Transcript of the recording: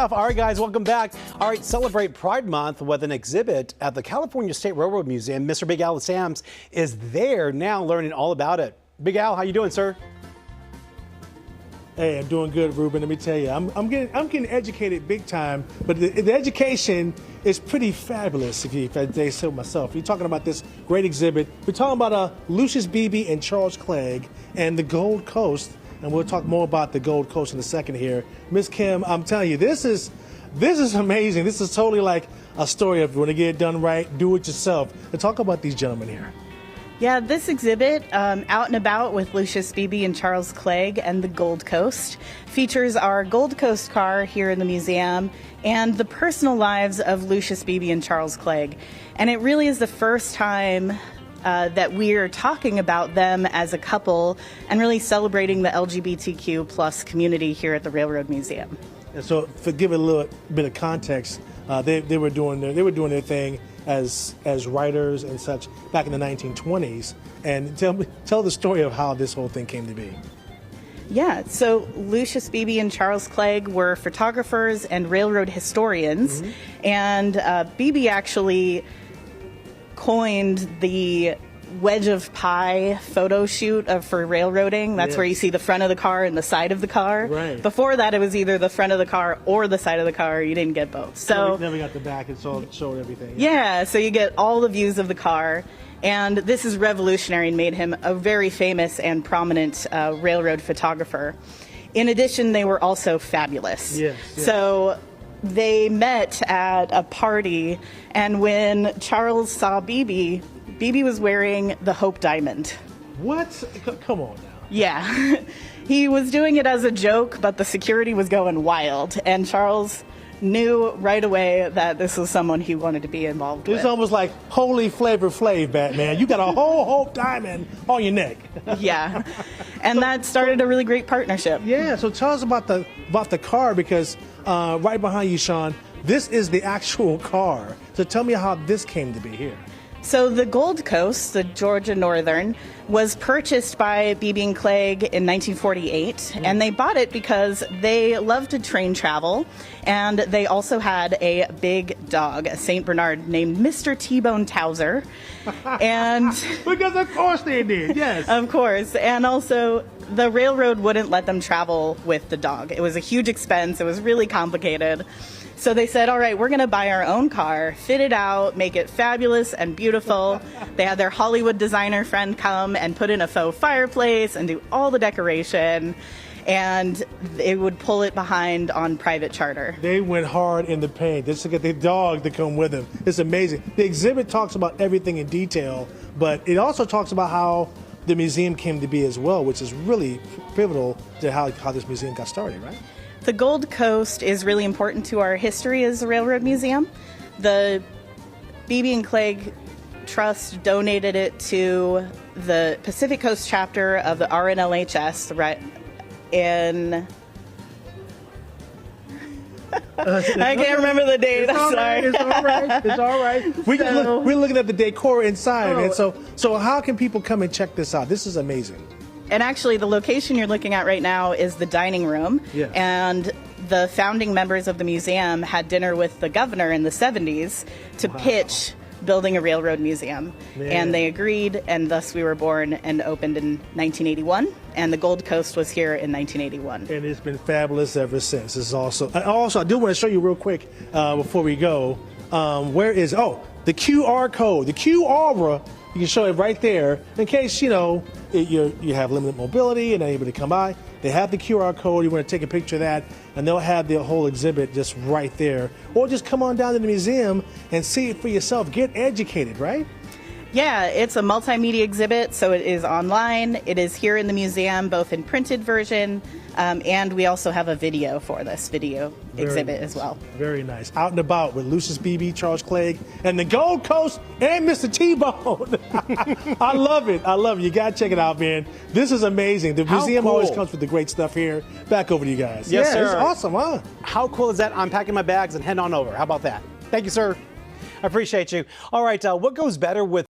stuff. All right, guys, welcome back. All right, celebrate Pride Month with an exhibit at the California State Railroad Museum. Mr. Big Al Sams is there now learning all about it. Big Al, how you doing, sir? Hey, I'm doing good, Ruben. Let me tell you, I'm getting educated big time. But the education is pretty fabulous, if I say so myself. You're talking about this great exhibit. We're talking about Lucius Beebe and Charles Clegg and the Gold Coast. And we'll talk more about the Gold Coast in a second here. Miss Kim, I'm telling you, this is amazing. This is totally like a story of when you get it done right, do it yourself. And talk about these gentlemen here. Yeah, this exhibit, Out and About with Lucius Beebe and Charles Clegg and the Gold Coast, features our Gold Coast car here in the museum and the personal lives of Lucius Beebe and Charles Clegg. And it really is the first time that we're talking about them as a couple and really celebrating the LGBTQ plus community here at the Railroad Museum. And so, to give it a little bit of context, they were doing their thing as writers and such back in the 1920s. And tell the story of how this whole thing came to be. Yeah, so Lucius Beebe and Charles Clegg were photographers and railroad historians, and Beebe actually coined the wedge of pie photo shoot for railroading. That's where you see the front of the car and the side of the car. Right. Before that, it was either the front of the car or the side of the car. You didn't get both. So we never got the back and showed everything. Yeah, so you get all the views of the car. And this is revolutionary and made him a very famous and prominent railroad photographer. In addition, they were also fabulous. Yes. So they met at a party, and when Charles saw Beebe, Beebe was wearing the Hope Diamond. What? Come on now. Yeah. He was doing it as a joke, but the security was going wild, and Charles knew right away that this was someone he wanted to be involved with. It's almost like holy Flavor Flav, Batman. You got a whole Hope Diamond on your neck. Yeah. And that started a really great partnership. Yeah, so tell us about the car, because right behind you, Sean, this is the actual car. So tell me how this came to be here. So the Gold Coast, the Georgia Northern, was purchased by Beebe and Clegg in 1948, and they bought it because they loved to train travel, and they also had a big dog, a St. Bernard, named Mr. T-Bone Towser. And Because of course they did, yes. of course. And also, the railroad wouldn't let them travel with the dog. It was a huge expense. It was really complicated. So they said, all right, we're going to buy our own car, fit it out, make it fabulous and beautiful. They had their Hollywood designer friend come and put in a faux fireplace and do all the decoration. And they would pull it behind on private charter. They went hard in the paint just to get the dog to come with them. It's amazing. The exhibit talks about everything in detail, but it also talks about how the museum came to be as well, which is really pivotal to how this museum got started, right? The Gold Coast is really important to our history as a railroad museum. The Beebe and Clegg Trust donated it to the Pacific Coast chapter of the RNLHS right in I can't remember the date. I'm sorry. It's all right. It's all right. We're looking at the decor inside, man. So how can people come and check this out? This is amazing. And actually, the location you're looking at right now is the dining room. Yeah. And the founding members of the museum had dinner with the governor in the 70s to pitch building a railroad museum. Man. And they agreed, and thus we were born and opened in 1981. And the Gold Coast was here in 1981. And it's been fabulous ever since. It's also I do want to show you real quick before we go. Where is the QR code? The QR. You can show it right there in case, you have limited mobility and unable to come by. They have the QR code. You want to take a picture of that, and they'll have the whole exhibit just right there. Or just come on down to the museum and see it for yourself. Get educated, right? Yeah, it's a multimedia exhibit, so it is online. It is here in the museum, both in printed version, and we also have a video for this exhibit as well. Very nice. Out and About with Lucius Beebe, Charles Clegg, and the Gold Coast, and Mr. T-Bone. I love it. I love it. You got to check it out, man. This is amazing. The museum always comes with the great stuff here. Back over to you guys. Yes, sir. It's awesome, huh? How cool is that? I'm packing my bags and heading on over. How about that? Thank you, sir. I appreciate you. All right, what goes better with